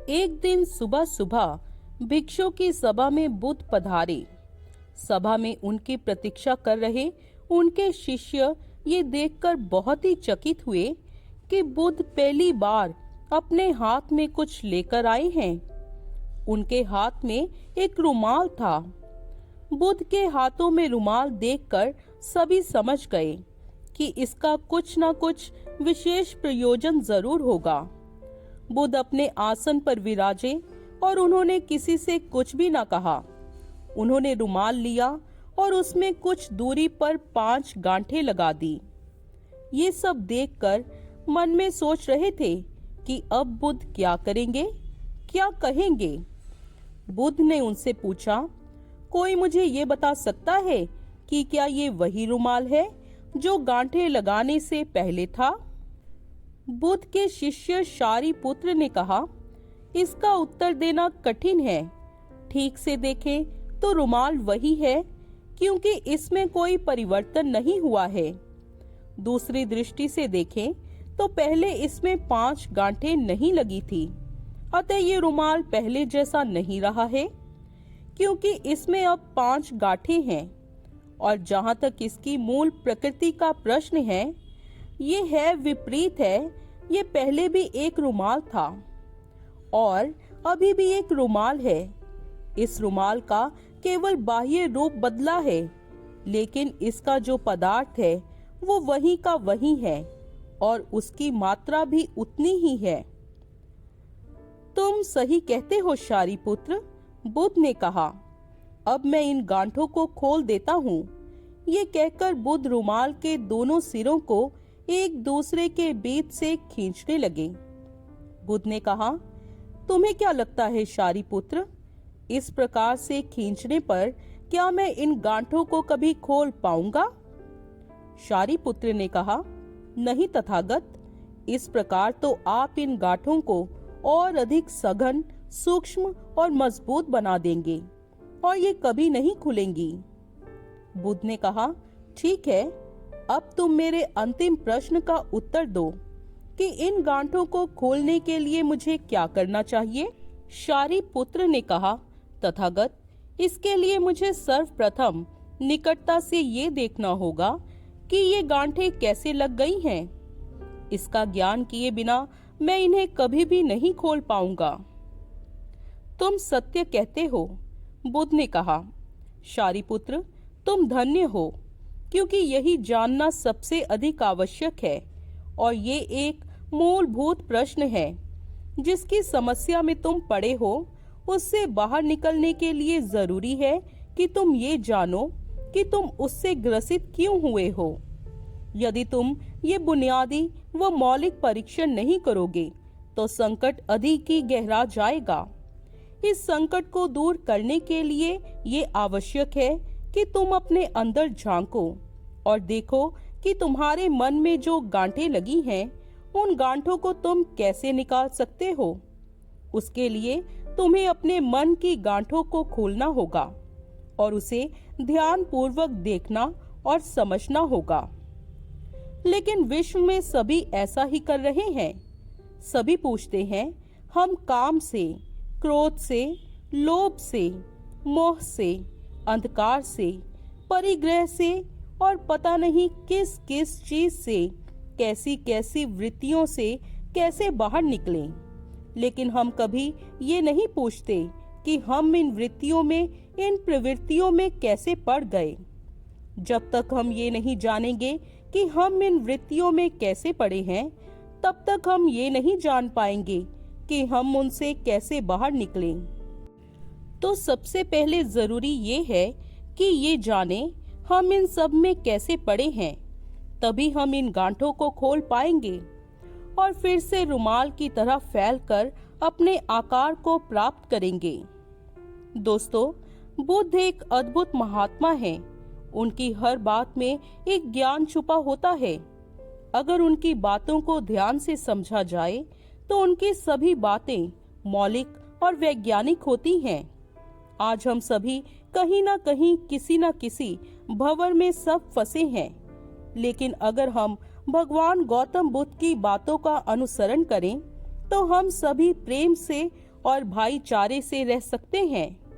एक दिन सुबह सुबह भिक्षु की सभा में बुद्ध पधारे। सभा में उनकी प्रतीक्षा कर रहे उनके शिष्य ये देखकर बहुत ही चकित हुए कि बुद्ध पहली बार अपने हाथ में कुछ लेकर आए हैं। उनके हाथ में एक रुमाल था। बुद्ध के हाथों में रुमाल देखकर सभी समझ गए कि इसका कुछ न कुछ विशेष प्रयोजन जरूर होगा। बुद्ध अपने आसन पर विराजे और उन्होंने किसी से कुछ भी न कहा। उन्होंने रुमाल लिया और उसमें कुछ दूरी पर 5 गांठें लगा दी। ये सब देखकर मन में सोच रहे थे कि अब बुद्ध क्या करेंगे, क्या कहेंगे। बुद्ध ने उनसे पूछा, कोई मुझे ये बता सकता है कि क्या ये वही रुमाल है जो गांठें लगाने से पहले था? बुद्ध के शिष्य शारिपुत्र ने कहा, इसका उत्तर देना कठिन है। ठीक से देखें तो रुमाल वही है, क्योंकि इसमें कोई परिवर्तन नहीं हुआ है। दूसरी दृष्टि से देखें तो पहले इसमें 5 गांठें नहीं लगी थी, अतः ये रुमाल पहले जैसा नहीं रहा है, क्योंकि इसमें अब 5 गांठें हैं। और जहां तक इसकी मूल प्रकृति का प्रश्न है, ये है विपरीत है। ये पहले भी एक रुमाल था और अभी भी एक रुमाल है। इस रुमाल का केवल बाह्य रूप बदला है, लेकिन इसका जो पदार्थ है वो वही का वही है और उसकी मात्रा भी उतनी ही है। तुम सही कहते हो शारिपुत्र, बुद्ध ने कहा। अब मैं इन गांठों को खोल देता हूँ। ये कहकर बुद्ध रुमाल के दोनों सिरों को एक दूसरे के बीच से खींचने लगे। बुद्ध ने कहा, तुम्हें क्या लगता है शारिपुत्र, इस प्रकार से खींचने पर क्या मैं इन गांठों को कभी खोल पाऊंगा? शारिपुत्र ने कहा, नहीं तथागत, इस प्रकार तो आप इन गांठों को और अधिक सघन, सूक्ष्म और मजबूत बना देंगे और ये कभी नहीं खुलेंगी। बुद्ध ने कहा, ठीक है, अब तुम मेरे अंतिम प्रश्न का उत्तर दो कि इन गांठों को खोलने के लिए मुझे क्या करना चाहिए? शारिपुत्र ने कहा, तथागत, इसके लिए मुझे सर्वप्रथम निकटता से ये देखना होगा कि ये गांठें कैसे लग गई हैं। इसका ज्ञान किए बिना मैं इन्हें कभी भी नहीं खोल पाऊंगा। तुम सत्य कहते हो, बुद्ध ने कहा। शारिपुत्र, तुम धन्य हो, क्योंकि यही जानना सबसे अधिक आवश्यक है और ये एक मूलभूत प्रश्न है जिसकी समस्या में तुम पड़े हो। उससे बाहर निकलने के लिए जरूरी है कि तुम ये जानो कि तुम उससे ग्रसित क्यों हुए हो। यदि तुम ये बुनियादी व मौलिक परीक्षण नहीं करोगे तो संकट अधिक ही गहरा जाएगा। इस संकट को दूर करने के लिए ये आवश्यक है कि तुम अपने अंदर झांको और देखो कि तुम्हारे मन में जो गांठें लगी हैं, उन गांठों को तुम कैसे निकाल सकते हो। उसके लिए तुम्हें अपने मन की गांठों को खोलना होगा और उसे ध्यान पूर्वक देखना और समझना होगा। लेकिन विश्व में सभी ऐसा ही कर रहे हैं। सभी पूछते हैं, हम काम से, क्रोध से, लोभ से, मोह से, अंधकार से, परिग्रह से और पता नहीं किस किस चीज से, कैसी कैसी वृत्तियों से कैसे बाहर निकलें। लेकिन हम कभी ये नहीं पूछते कि हम इन वृत्तियों में, इन प्रवृत्तियों में कैसे पड़ गए। जब तक हम ये नहीं जानेंगे कि हम इन वृत्तियों में कैसे पड़े हैं, तब तक हम ये नहीं जान पाएंगे कि हम उनसे कैसे बाहर निकलें। तो सबसे पहले जरूरी ये है कि ये जाने हम इन सब में कैसे पड़े हैं, तभी हम इन गांठों को खोल पाएंगे और फिर से रुमाल की तरह फैलकर अपने आकार को प्राप्त करेंगे। दोस्तों, बुद्ध एक अद्भुत महात्मा हैं। उनकी हर बात में एक ज्ञान छुपा होता है। अगर उनकी बातों को ध्यान से समझा जाए तो उनकी सभी बातें मौलिक और वैज्ञानिक होती हैं। आज हम सभी कहीं ना कहीं, किसी न किसी भंवर में सब फंसे हैं। लेकिन अगर हम भगवान गौतम बुद्ध की बातों का अनुसरण करें तो हम सभी प्रेम से और भाईचारे से रह सकते हैं।